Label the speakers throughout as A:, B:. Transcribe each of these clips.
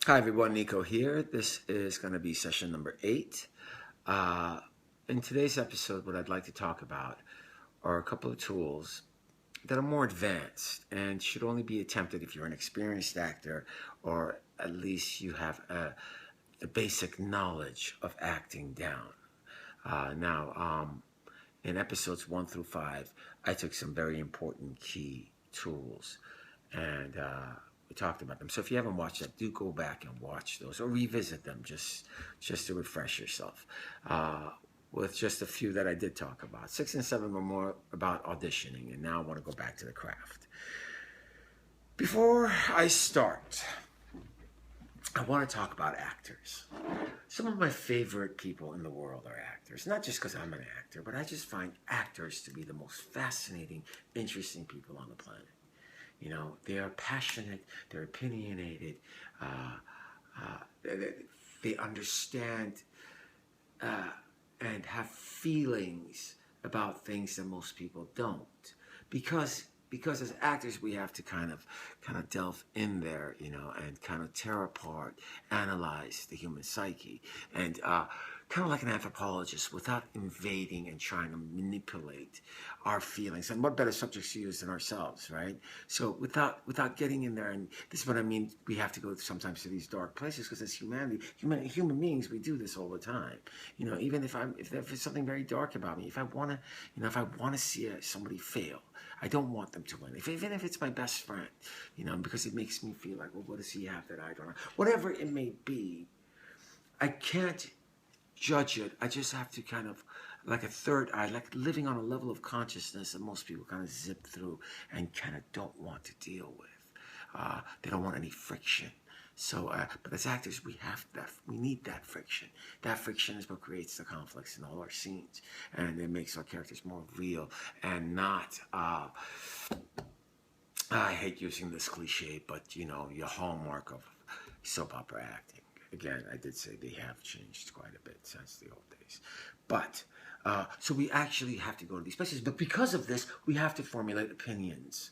A: Hi everyone, Nico here. This is going to be session number 8. Uh, in today's episode, what I'd like to talk about are a couple of tools that are more advanced and should only be attempted if you're an experienced actor or at least you have the basic knowledge of acting down. Now, in episodes 1 through 5, I took some very important key tools and we talked about them. So if you haven't watched that, do go back and watch those or revisit them just to refresh yourself. With just a few that I did talk about. 6 and 7 were more about auditioning, and now I want to go back to the craft. Before I start, I want to talk about actors. Some of my favorite people in the world are actors. Not just because I'm an actor, but I just find actors to be the most fascinating, interesting people on the planet. You know, they are passionate, they're opinionated, they understand and have feelings about things that most people don't. Because as actors we have to kind of delve in there, you know, and kind of tear apart, analyze the human psyche, and kind of like an anthropologist without invading and trying to manipulate our feelings. And what better subjects to use than ourselves, right? So without getting in there, and this is what I mean, we have to go sometimes to these dark places because as human beings, we do this all the time. You know, even if there's something very dark about me, if I want to see somebody fail, I don't want them to win. Even if it's my best friend, you know, because it makes me feel like, well, what does he have that I don't have? Whatever it may be, I can't judge it. I just have to kind of, like a third eye, like living on a level of consciousness that most people kind of zip through and kind of don't want to deal with. They don't want any friction. So, but as actors, we have that. We need that friction. That friction is what creates the conflicts in all our scenes, and it makes our characters more real and not. I hate using this cliche, but you know, your hallmark of soap opera acting. Again, I did say they have changed quite a bit since the old days. But, so we actually have to go to these places. But because of this, we have to formulate opinions.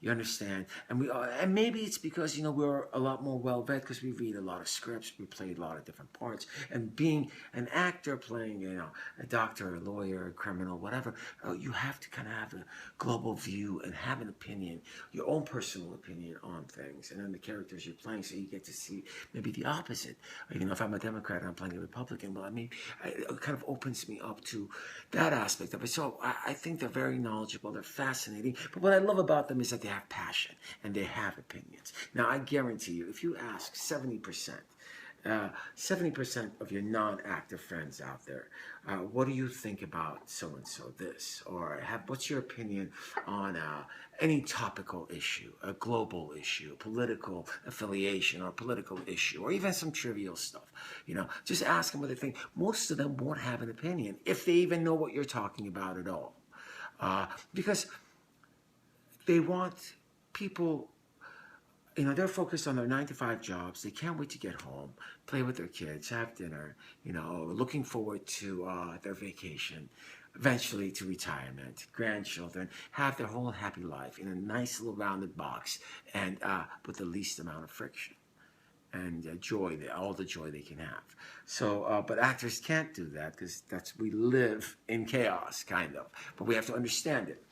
A: You understand? And maybe it's because, you know, we're a lot more well-read because we read a lot of scripts, we play a lot of different parts. And being an actor playing, you know, a doctor, a lawyer, a criminal, whatever, you have to kind of have a global view and have an opinion, your own personal opinion on things, and then the characters you're playing, so you get to see maybe the opposite. You know, if I'm a Democrat and I'm playing a Republican, well, I mean, it kind of opens me up to that aspect of it. So I think they're very knowledgeable, they're fascinating, but what I love about them is that they have passion and they have opinions. Now, I guarantee you, if you ask 70% of your non-actor friends out there, what do you think about so-and-so this? Or what's your opinion on any topical issue, a global issue, political affiliation or political issue, or even some trivial stuff? You know, just ask them what they think. Most of them won't have an opinion, if they even know what you're talking about at all. Because they want people, you know, they're focused on their 9 to 5 jobs. They can't wait to get home, play with their kids, have dinner, you know, looking forward to their vacation, eventually to retirement, grandchildren, have their whole happy life in a nice little rounded box and with the least amount of friction and all the joy they can have. So, but actors can't do that because we live in chaos, kind of. But we have to understand it.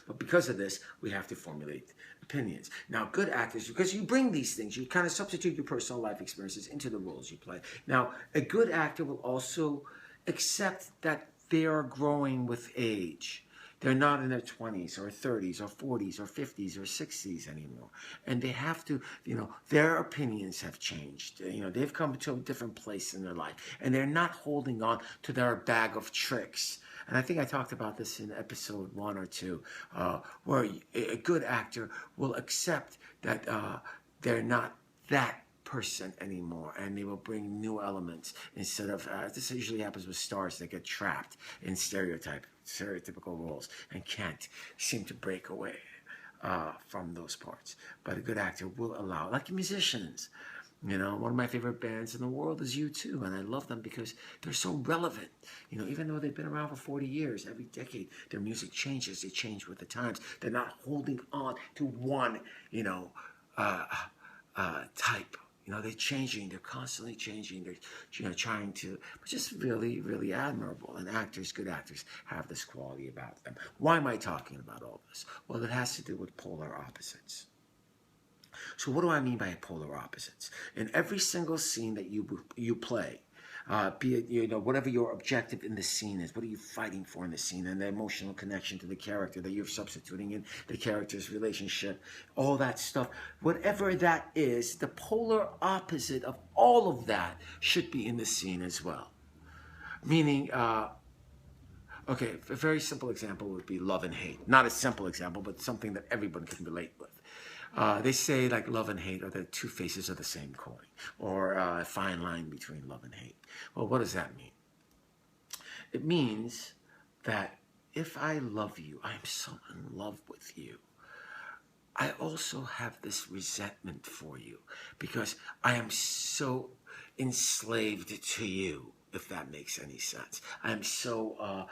A: But because of this, we have to formulate opinions. Now, good actors, because you bring these things, you kind of substitute your personal life experiences into the roles you play. Now, a good actor will also accept that they are growing with age. They're not in their 20s or 30s or 40s or 50s or 60s anymore. And they have to, you know, their opinions have changed. You know, they've come to a different place in their life. And they're not holding on to their bag of tricks. And I think I talked about this in episode 1 or 2, where a good actor will accept that they're not that person anymore, and they will bring new elements instead of this usually happens with stars that get trapped in stereotypical roles and can't seem to break away from those parts. But a good actor will allow, like musicians, you know, one of my favorite bands in the world is U2, and I love them because they're so relevant. You know, even though they've been around for 40 years, every decade their music changes. They change with the times. They're not holding on to one, you know, type You know, they're changing. They're constantly changing. They're, you know, trying to, which is really, really admirable. And actors, good actors, have this quality about them. Why am I talking about all this? Well, it has to do with polar opposites. So what do I mean by polar opposites? In every single scene that you play, be it, you know, whatever your objective in the scene is, what are you fighting for in the scene, and the emotional connection to the character that you're substituting in the character's relationship, all that stuff, whatever that is, the polar opposite of all of that should be in the scene as well. Meaning, okay, a very simple example would be love and hate. Not a simple example, but something that everyone can relate with. They say like love and hate are the two faces of the same coin, or a fine line between love and hate. Well, what does that mean? It means that if I love you, I am so in love with you, I also have this resentment for you because I am so enslaved to you, if that makes any sense. I'm so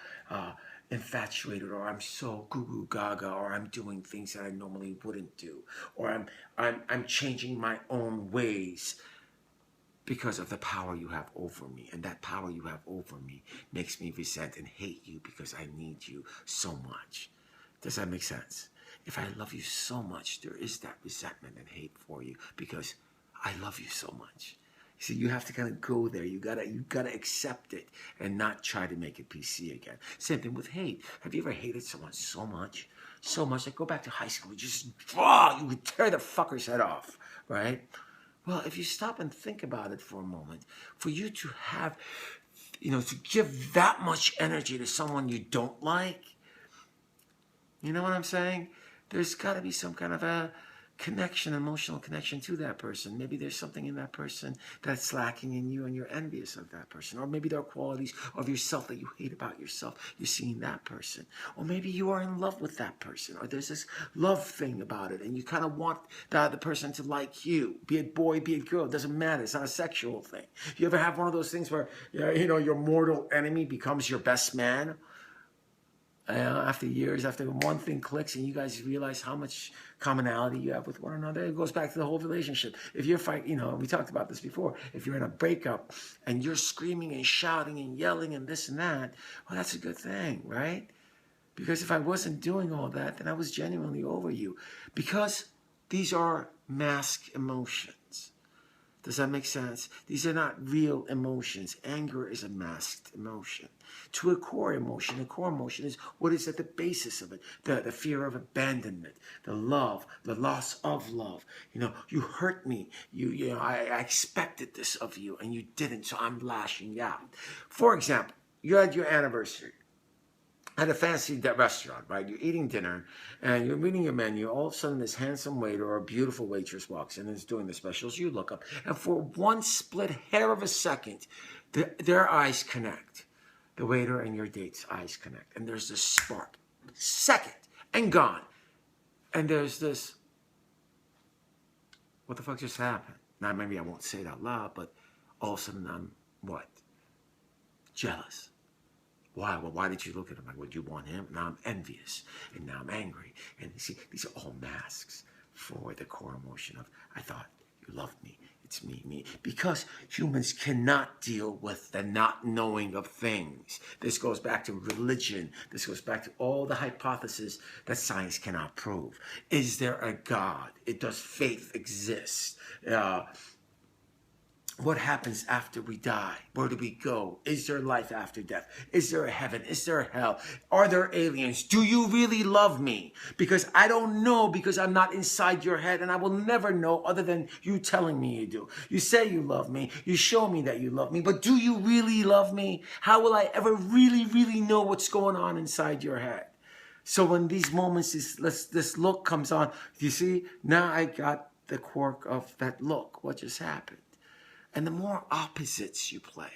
A: infatuated, or I'm so goo goo gaga, or I'm doing things that I normally wouldn't do, or I'm changing my own ways because of the power you have over me. And that power you have over me makes me resent and hate you because I need you so much. Does that make sense? If I love you so much, there is that resentment and hate for you because I love you so much. See, you have to kind of go there. You gotta accept it and not try to make it PC again. Same thing with hate. Have you ever hated someone so much? So much. Like, go back to high school. You would tear the fucker's head off, right? Well, if you stop and think about it for a moment, for you to have, you know, to give that much energy to someone you don't like, you know what I'm saying? There's got to be some kind of a connection, emotional connection to that person. Maybe there's something in that person that's lacking in you and you're envious of that person. Or maybe there are qualities of yourself that you hate about yourself. You're seeing that person. Or maybe you are in love with that person. Or there's this love thing about it and you kind of want the other person to like you. Be it boy, be it girl. It doesn't matter. It's not a sexual thing. You ever have one of those things where, you know, your mortal enemy becomes your best man? After years, after one thing clicks and you guys realize how much commonality you have with one another, it goes back to the whole relationship. If you're fighting, you know, we talked about this before, if you're in a breakup and you're screaming and shouting and yelling and this and that, well, that's a good thing, right? Because if I wasn't doing all that, then I was genuinely over you. Because these are masked emotions. Does that make sense? These are not real emotions. Anger is a masked emotion. To a core emotion is what is at the basis of it. The fear of abandonment, the love, the loss of love. You know, you hurt me. You know, I expected this of you and you didn't, so I'm lashing out. For example, you had your anniversary at a fancy restaurant, right? You're eating dinner and you're reading your menu. All of a sudden, this handsome waiter or a beautiful waitress walks in and is doing the specials. You look up, and for one split hair of a second, their eyes connect. The waiter and your date's eyes connect. And there's this spark. Second, and gone. And there's this, what the fuck just happened? Now, maybe I won't say it out loud, but all of a sudden I'm, what? Jealous. Why? Well, why did you look at him? Like, would you want him? Now I'm envious, and now I'm angry. And you see, these are all masks for the core emotion of, I thought you loved me. It's me. Because humans cannot deal with the not knowing of things. This goes back to religion. This goes back to all the hypotheses that science cannot prove. Is there a God? Does faith exist? What happens after we die? Where do we go? Is there life after death? Is there a heaven? Is there a hell? Are there aliens? Do you really love me? Because I don't know, because I'm not inside your head, and I will never know other than you telling me you do. You say you love me. You show me that you love me. But do you really love me? How will I ever really, really know what's going on inside your head? So when these moments, this look comes on, you see, now I got the quirk of that look. What just happened? And the more opposites you play,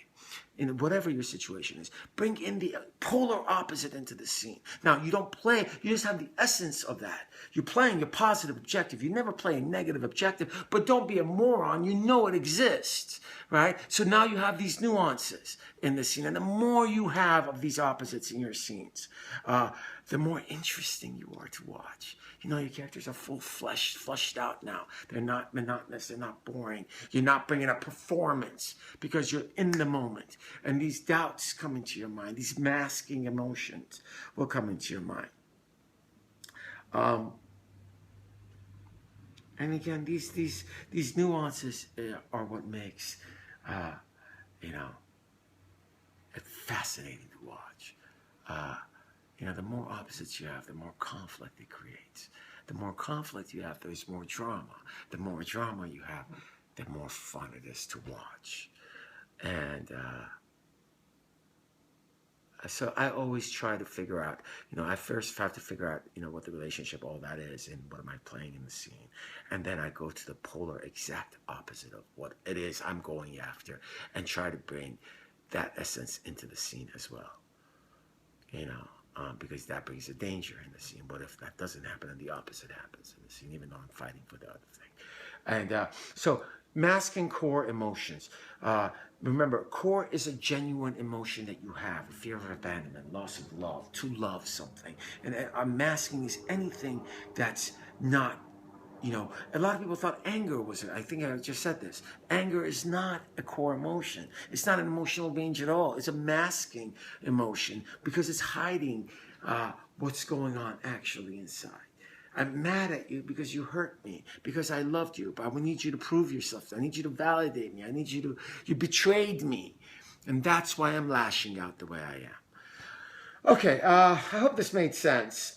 A: in whatever your situation is, bring in the polar opposite into the scene. Now, you don't play, you just have the essence of that. You're playing your positive objective. You never play a negative objective, but don't be a moron. You know it exists, right? So now you have these nuances in the scene. And the more you have of these opposites in your scenes, the more interesting you are to watch. You know, your characters are flushed out now. They're not monotonous. They're not boring. You're not bringing a performance because you're in the moment. And these doubts come into your mind. These masking emotions will come into your mind. And again, these nuances are what makes, you know, it fascinating to watch. You know, the more opposites you have, the more conflict it creates. The more conflict you have, there's more drama. The more drama you have, the more fun it is to watch. And so I always try to figure out, you know, I first have to figure out, you know, what the relationship, all that is, and what am I playing in the scene. And then I go to the polar exact opposite of what it is I'm going after and try to bring that essence into the scene as well. You know, because that brings a danger in the scene. What if that doesn't happen and the opposite happens in the scene, even though I'm fighting for the other thing? And so masking core emotions. Remember, core is a genuine emotion that you have: fear of abandonment, loss of love, to love something. And masking is anything that's not, you know, a lot of people thought anger was it. I think I just said this. Anger is not a core emotion. It's not an emotional range at all. It's a masking emotion because it's hiding what's going on actually inside. I'm mad at you because you hurt me, because I loved you, but I need you to prove yourself. I need you to validate me. I need you betrayed me. And that's why I'm lashing out the way I am. Okay, I hope this made sense.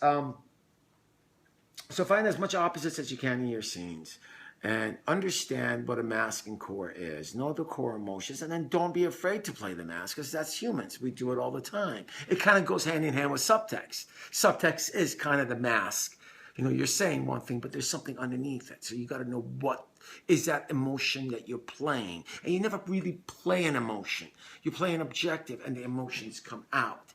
A: So find as much opposites as you can in your scenes and understand what a masking core is. Know the core emotions, and then don't be afraid to play the mask, because that's humans. We do it all the time. It kind of goes hand in hand with subtext. Subtext is kind of the mask. You know, you're saying one thing, but there's something underneath it. So you got to know what is that emotion that you're playing. And you never really play an emotion. You play an objective, and the emotions come out.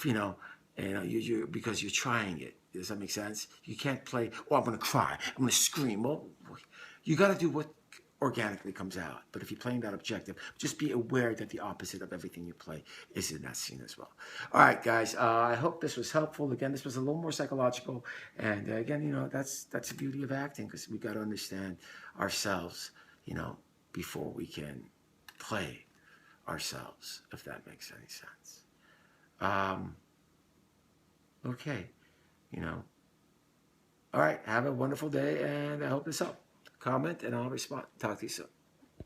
A: You know, you because you're trying it. Does that make sense? You can't play, oh, I'm going to cry, I'm going to scream. Well, you got to do what organically comes out. But if you're playing that objective, just be aware that the opposite of everything you play is in that scene as well. All right, guys, I hope this was helpful. Again, this was a little more psychological. And again, you know, that's the beauty of acting, because we got to understand ourselves, you know, before we can play ourselves, if that makes any sense. Okay. You know. All right. Have a wonderful day, and I hope this helped. Comment, and I'll respond. Talk to you soon.